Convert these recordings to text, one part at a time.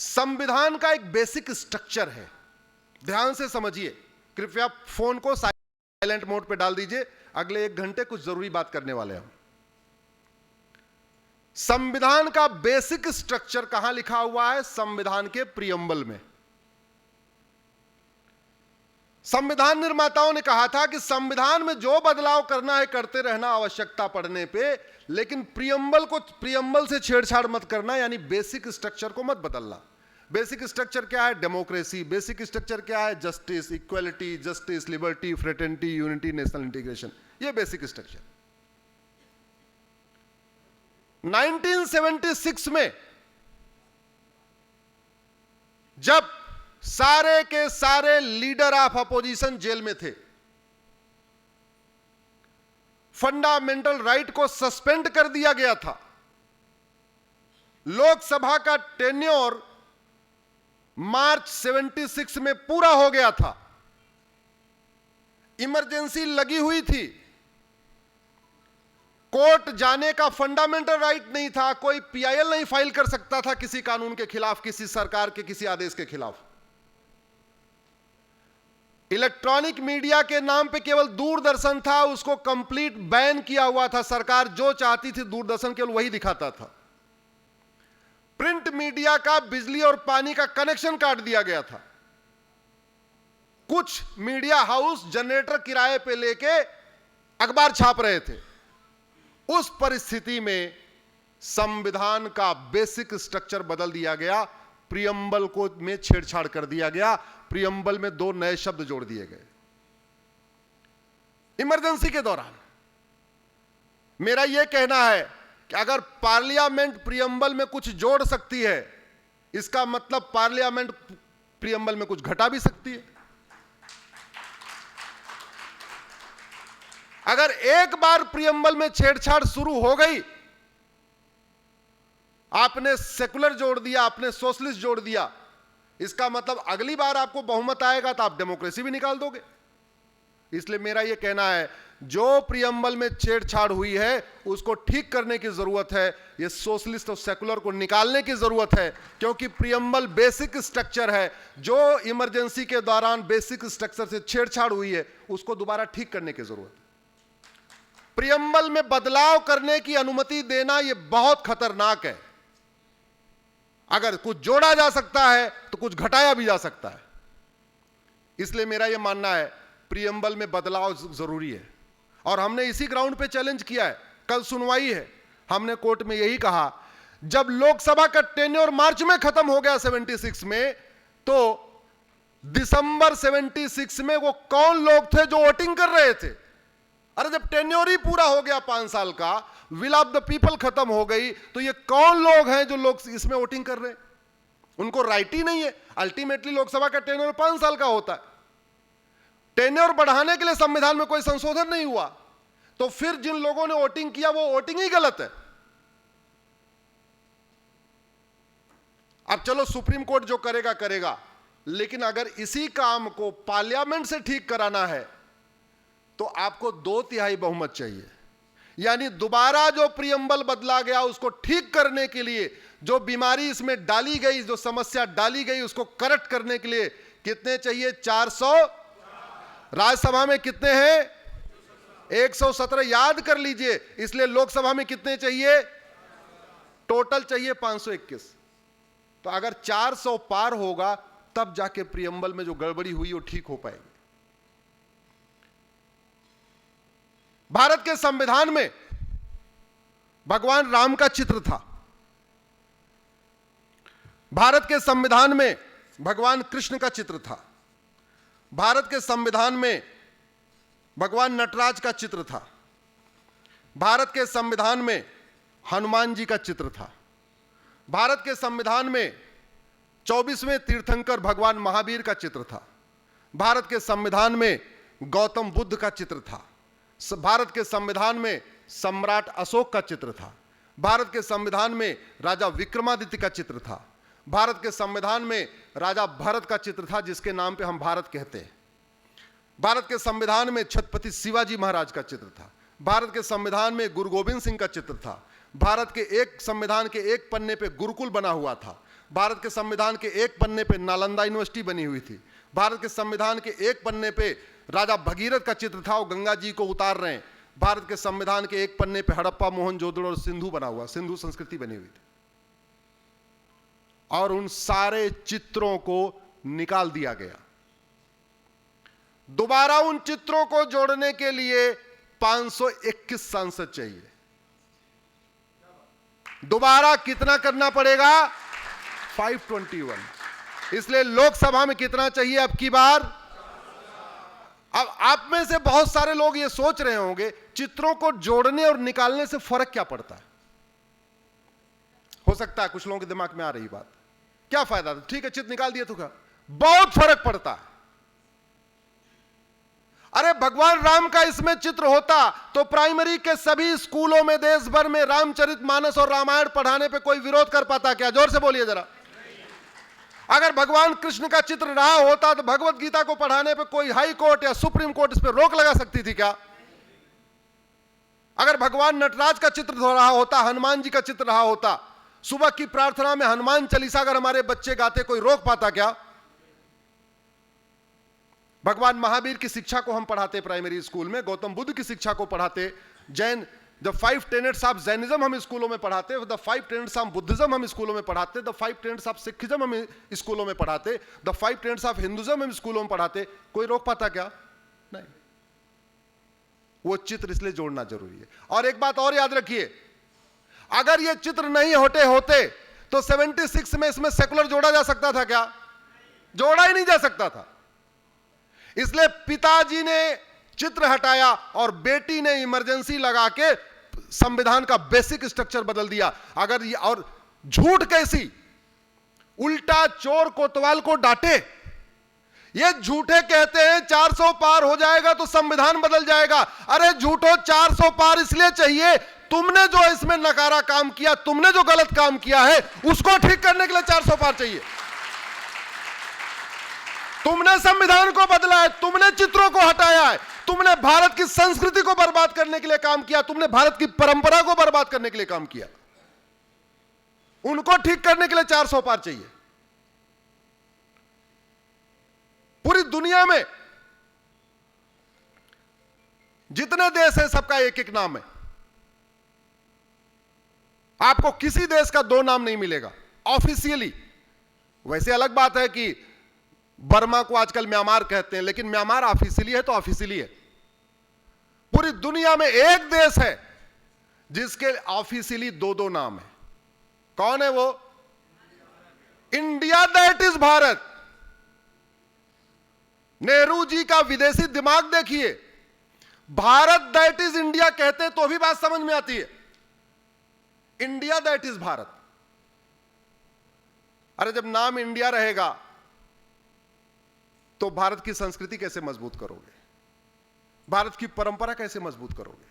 संविधान का एक बेसिक स्ट्रक्चर है, ध्यान से समझिए। कृपया फोन को साइलेंट मोड पे डाल दीजिए, अगले 1 घंटे कुछ जरूरी बात करने वाले हैं। संविधान का बेसिक स्ट्रक्चर कहां लिखा हुआ है? संविधान के प्रियम्बल में। संविधान निर्माताओं ने कहा था कि संविधान में जो बदलाव करना है करते रहना आवश्यकता पड़ने पे, लेकिन प्रियम्बल से छेड़छाड़ मत करना, यानी बेसिक स्ट्रक्चर को मत बदलना। बेसिक स्ट्रक्चर क्या है? डेमोक्रेसी। बेसिक स्ट्रक्चर क्या है? Justice, equality, justice, liberty, fraternity, unity, national integration. ये बेसिक स्ट्रक्चर। 1976 में जब सारे के सारे लीडर ऑफ अपोजिशन जेल में थे, फंडामेंटल राइट को सस्पेंड कर दिया गया था, लोकसभा का टेन्योर मार्च 76 में पूरा हो गया था, इमरजेंसी लगी हुई थी, कोर्ट जाने का फंडामेंटल राइट नहीं था, कोई पीआईएल नहीं फाइल कर सकता था किसी कानून के खिलाफ, किसी सरकार के किसी आदेश के खिलाफ। इलेक्ट्रॉनिक मीडिया के नाम पे केवल दूरदर्शन था, उसको कंप्लीट बैन किया हुआ था। सरकार जो चाहती थी दूरदर्शन केवल वही दिखाता था। प्रिंट मीडिया का बिजली और पानी का कनेक्शन काट दिया गया था। कुछ मीडिया हाउस जनरेटर किराए पे लेके अखबार छाप रहे थे। उस परिस्थिति में संविधान का बेसिक स्ट्रक्चर बदल दिया गया, प्रियम्बल को में छेड़छाड़ कर दिया गया, प्रियम्बल में 2 नए शब्द जोड़ दिए गए। इमरजेंसी के दौरान मेरा यह कहना है कि अगर पार्लियामेंट प्रियम्बल में कुछ जोड़ सकती है, इसका मतलब पार्लियामेंट प्रियम्बल में कुछ घटा भी सकती है। अगर एक बार प्रियम्बल में छेड़छाड़ शुरू हो गई, आपने सेकुलर जोड़ दिया, आपने सोशलिस्ट जोड़ दिया, इसका मतलब अगली बार आपको बहुमत आएगा तो आप डेमोक्रेसी भी निकाल दोगे। इसलिए मेरा यह कहना है, जो प्रियम्बल में छेड़छाड़ हुई है उसको ठीक करने की जरूरत है, ये सोशलिस्ट और सेकुलर को निकालने की जरूरत है, क्योंकि प्रियम्बल बेसिक स्ट्रक्चर है। जो इमरजेंसी के दौरान बेसिक स्ट्रक्चर से छेड़छाड़ हुई है उसको दोबारा ठीक करने की जरूरत है। प्रियम्बल में बदलाव करने की अनुमति देना यह बहुत खतरनाक है। अगर कुछ जोड़ा जा सकता है तो कुछ घटाया भी जा सकता है। इसलिए मेरा यह मानना है प्रियम्बल में बदलाव जरूरी है, और हमने इसी ग्राउंड पे चैलेंज किया है। कल सुनवाई है, हमने कोर्ट में यही कहा, जब लोकसभा का टेन्योर मार्च में खत्म हो गया 76 में, तो दिसंबर 76 में वो कौन लोग थे जो वोटिंग कर रहे थे? अरे जब टेन्योर ही पूरा हो गया 5 साल का, विल ऑफ द पीपल खत्म हो गई, तो ये कौन लोग हैं जो लोग इसमें वोटिंग कर रहे हैं? उनको राइट ही नहीं है। अल्टीमेटली लोकसभा का टेन्योर 5 साल का होता है। टेन्योर बढ़ाने के लिए संविधान में कोई संशोधन नहीं हुआ, तो फिर जिन लोगों ने वोटिंग किया वो वोटिंग ही गलत है। अब चलो सुप्रीम कोर्ट जो करेगा करेगा, लेकिन अगर इसी काम को पार्लियामेंट से ठीक कराना है तो आपको 2/3 बहुमत चाहिए। यानी दोबारा जो प्रियम्बल बदला गया उसको ठीक करने के लिए, जो बीमारी इसमें डाली गई, जो समस्या डाली गई, उसको करेक्ट करने के लिए कितने चाहिए? 400। राज्यसभा में कितने हैं? 117। याद कर लीजिए। इसलिए लोकसभा में कितने चाहिए? टोटल चाहिए 521। तो अगर 400 पार होगा तब जाके प्रियम्बल में जो गड़बड़ी हुई वो ठीक हो पाएगी। भारत के संविधान में भगवान राम का चित्र था। भारत के संविधान में भगवान कृष्ण का चित्र था। भारत के संविधान में भगवान नटराज का चित्र था। भारत के संविधान में हनुमान जी का चित्र था। भारत के संविधान में 24वें तीर्थंकर भगवान महावीर का चित्र था। भारत के संविधान में गौतम बुद्ध का चित्र था। भारत के संविधान में सम्राट अशोक का चित्र था। भारत के संविधान में राजा विक्रमादित्य का चित्र था। भारत के संविधान में राजा भरत का चित्र था, जिसके नाम पे हम भारत कहते हैं। भारत के संविधान में छत्रपति शिवाजी महाराज का चित्र था। भारत के संविधान में गुरु गोविंद सिंह का चित्र था। भारत के एक संविधान के एक पन्ने पे गुरुकुल बना हुआ था। भारत के संविधान के एक पन्ने पे नालंदा यूनिवर्सिटी बनी हुई थी। भारत के संविधान के एक पन्ने पे राजा भगीरथ का चित्र था, वो गंगा जी को उतार रहे हैं। भारत के संविधान के एक पन्ने पे हड़प्पा, मोहनजोदड़ो और सिंधु बना हुआ, सिंधु संस्कृति बनी हुई थी। और उन सारे चित्रों को निकाल दिया गया। दोबारा उन चित्रों को जोड़ने के लिए 521 सांसद चाहिए। दोबारा कितना करना पड़ेगा? 521। इसलिए लोकसभा में कितना चाहिए अब की बार? अब आप में से बहुत सारे लोग ये सोच रहे होंगे चित्रों को जोड़ने और निकालने से फर्क क्या पड़ता है। हो सकता है कुछ लोगों के दिमाग में आ रही बात, क्या फायदा, ठीक है चित्र निकाल दिया तो क्या, बहुत फर्क पड़ता है। अरे भगवान राम का इसमें चित्र होता तो प्राइमरी के सभी स्कूलों में देश भर में रामचरितमानस और रामायण पढ़ाने पे कोई विरोध कर पाता क्या? जोर से बोलिए जरा। अगर भगवान कृष्ण का चित्र रहा होता तो भगवत गीता को पढ़ाने पे कोई हाई कोर्ट या सुप्रीम कोर्ट इस पे रोक लगा सकती थी क्या? अगर भगवान नटराज का चित्र रहा होता, हनुमान जी का चित्र रहा होता, सुबह की प्रार्थना में हनुमान चालीसा अगर हमारे बच्चे गाते, कोई रोक पाता क्या? भगवान महावीर की शिक्षा को हम पढ़ाते प्राइमरी स्कूल में, गौतम बुद्ध की शिक्षा को पढ़ाते, Jain the 5 tenets of Jainism हम स्कूलों में पढ़ाते, द 5 टेनेट्स ऑफ बुद्धिज्म हम स्कूलों में पढ़ाते, द 5 टेनेट्स ऑफ सिखिज्म हम स्कूलों में पढ़ाते, द 5 टेनेट्स ऑफ हिंदुइज्म हम स्कूलों में पढ़ाते। कोई रोक पाता क्या? नहीं। वो चित्र इसलिए जोड़ना जरूरी है। और एक बात और याद रखिए, अगर ये चित्र नहीं होते तो 76 में इसमें सेकुलर जोड़ा जा सकता था क्या? जोड़ा ही नहीं जा सकता था। इसलिए पिताजी ने चित्र हटाया और बेटी ने इमरजेंसी लगा के संविधान का बेसिक स्ट्रक्चर बदल दिया। अगर ये और झूठ कैसी, उल्टा चोर कोतवाल को डांटे, ये झूठे कहते हैं 400 पार हो जाएगा तो संविधान बदल जाएगा। अरे झूठो, 400 पार इसलिए चाहिए, तुमने जो इसमें नकारा काम किया, तुमने जो गलत काम किया है उसको ठीक करने के लिए 400 पार चाहिए। तुमने संविधान को बदला है, तुमने चित्रों को हटाया है, तुमने भारत की संस्कृति को बर्बाद करने के लिए काम किया, तुमने भारत की परंपरा को बर्बाद करने के लिए काम किया। उनको ठीक करने के लिए 400 पार चाहिए। पूरी दुनिया में जितने देश हैं सबका एक एक नाम है। आपको किसी देश का 2 नाम नहीं मिलेगा ऑफिशियली। वैसे अलग बात है कि बर्मा को आजकल म्यांमार कहते हैं, लेकिन म्यांमार ऑफिशियली है तो ऑफिशियली है। पूरी दुनिया में एक देश है जिसके ऑफिशियली 2-2 नाम है। कौन है वो? India, that is Bharat. Nehru ji का विदेशी दिमाग देखिए, भारत दैट इज इंडिया कहते तो भी बात समझ में आती है, इंडिया दैट इज भारत। अरे जब नाम इंडिया रहेगा तो भारत की संस्कृति कैसे मजबूत करोगे? भारत की परंपरा कैसे मजबूत करोगे?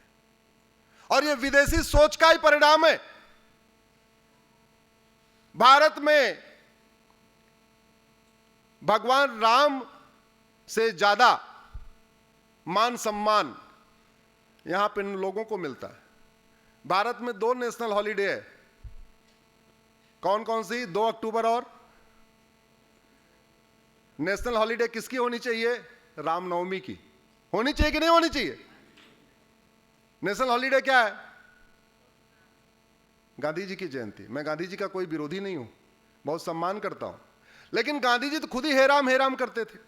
और यह विदेशी सोच का ही परिणाम है। भारत में भगवान राम से ज्यादा मान सम्मान यहां पे लोगों को मिलता है। भारत में 2 नेशनल हॉलिडे है। कौन कौन सी? 2 अक्टूबर और नेशनल हॉलिडे किसकी होनी चाहिए? रामनवमी की होनी चाहिए कि नहीं होनी चाहिए? नेशनल हॉलिडे क्या है? गांधी जी की जयंती। मैं गांधी जी का कोई विरोधी नहीं हूं, बहुत सम्मान करता हूं, लेकिन गांधी जी तो खुद ही हेराम करते थे।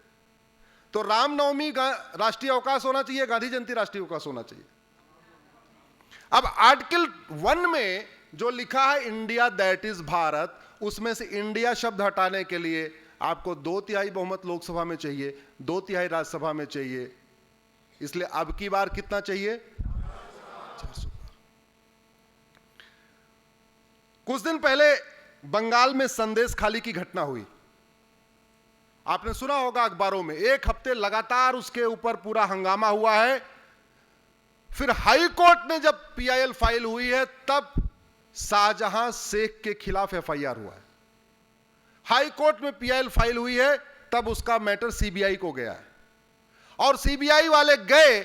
तो रामनवमी राष्ट्रीय अवकाश होना चाहिए, गांधी जयंती राष्ट्रीय अवकाश होना चाहिए। अब आर्टिकल 1 में जो लिखा है इंडिया दैट इज भारत, उसमें से इंडिया शब्द हटाने के लिए आपको 2/3 बहुमत लोकसभा में चाहिए, 2/3 राज्यसभा में चाहिए। इसलिए अब की बार कितना चाहिए? 400। कुछ दिन पहले बंगाल में संदेश खाली की घटना हुई, आपने सुना होगा अखबारों में। 1 हफ्ते लगातार उसके ऊपर पूरा हंगामा हुआ है। फिर हाई कोर्ट ने जब PIL फाइल हुई है तब शाहजहां शेख के खिलाफ FIR हुआ है। हाई कोर्ट में PIL फाइल हुई है तब उसका मैटर CBI को गया है, और CBI वाले गए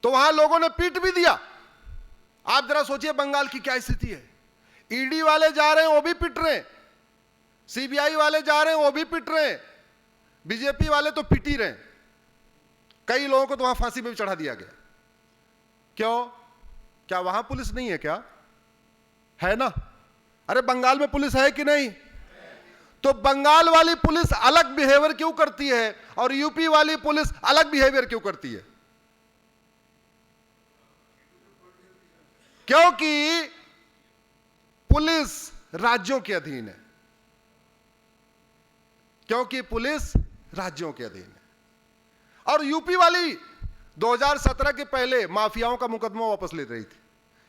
तो वहां लोगों ने पीट भी दिया। आप जरा सोचिए बंगाल की क्या स्थिति है। ED वाले जा रहे हैं, वो भी पिट रहे हैं। सीबीआई वाले जा रहे हैं, वो भी पिट रहे हैं, बीजेपी वाले तो पिट ही रहे हैं। कई लोगों को तो वहां फांसी पे भी चढ़ा दिया गया। क्यों? क्या वहां पुलिस नहीं है? क्या है ना? अरे बंगाल में पुलिस है कि नहीं? तो बंगाल वाली पुलिस अलग बिहेवियर क्यों करती है और यूपी वाली पुलिस अलग बिहेवियर क्यों करती है? क्योंकि पुलिस राज्यों के अधीन है। क्योंकि पुलिस राज्यों के अधीन है। और यूपी वाली 2017 के पहले माफियाओं का मुकदमा वापस ले रही थी।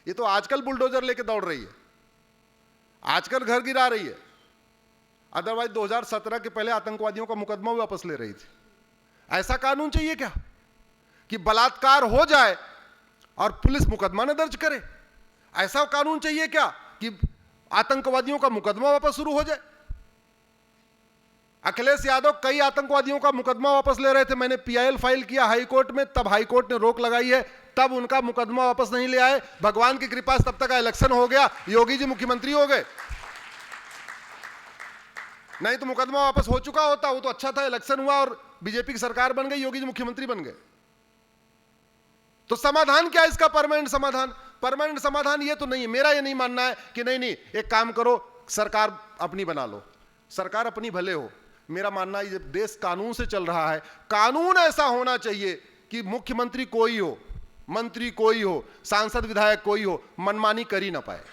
ये तो आजकल बुलडोजर लेके दौड़ रही है, आजकल घर गिरा रही है। अदरवाइज 2017 के पहले आतंकवादियों का मुकदमा वापस ले रही थी। ऐसा कानून चाहिए क्या कि बलात्कार हो जाए और पुलिस मुकदमा न दर्ज करे? ऐसा कानून चाहिए क्या कि आतंकवादियों का मुकदमा वापस शुरू हो जाए? अखिलेश यादव कई आतंकवादियों का मुकदमा वापस ले रहे थे। मैंने पीआईएल फाइल किया हाई कोर्ट में, तब हाई कोर्ट ने रोक लगाई है, तब उनका मुकदमा वापस नहीं ले आए। भगवान की कृपा से तब तक इलेक्शन हो गया, योगी जी मुख्यमंत्री हो गए। नहीं तो मुकदमा वापस हो चुका होता, वो तो अच्छा था, इलेक्शन हुआ और बीजेपी की सरकार बन गई, योगी जी मुख्यमंत्री बन गए। तो समाधान क्या है इसका? परमानेंट समाधान? परमानेंट समाधान ये तो नहीं है। मेरा ये नहीं मानना है कि नहीं नहीं एक काम करो, सरकार अपनी बना लो, सरकार अपनी भले हो। मेरा मानना है जब देश कानून से चल रहा है, कानून ऐसा होना चाहिए कि मुख्यमंत्री कोई हो, मंत्री कोई हो, सांसद विधायक कोई हो, मनमानी कर ही ना पाए।